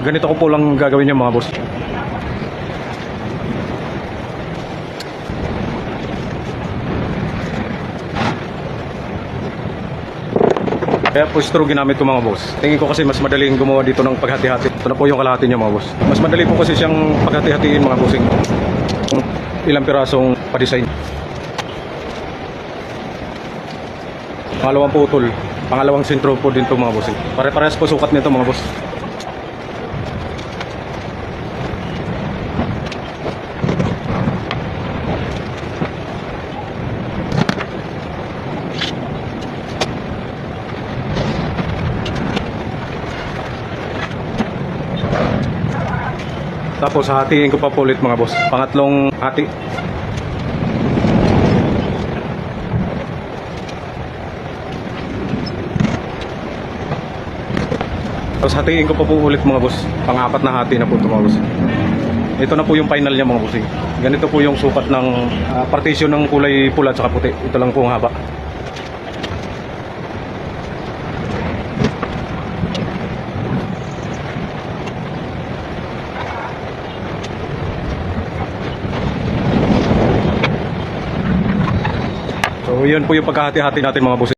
ganito ko po lang gagawin niya mga boss. Kaya po straw ginamit ko mga boss. Tingin ko kasi mas madaling gumawa dito ng paghati-hati. Ito na po yung kalahati niya mga boss. Mas madali po kasi siyang paghati-hatiin mga bossing. Kung ilang pirasong pa-design. Pangalawang putol. Pangalawang sintro po din to mga bossing. Pare-parehas po sukat nito mga boss. Tapos hatiin ko pa po ulit mga boss. Pangatlong hati. Tapos hatiin ko pa po ulit mga boss. Pang-apat na hati na po ito mga boss. Ito na po yung final niya mga boss. Ganito po yung sukat ng partition ng kulay pula at saka puti. Ito lang po ang haba. So yun po yung pagkahati-hati natin mga boss.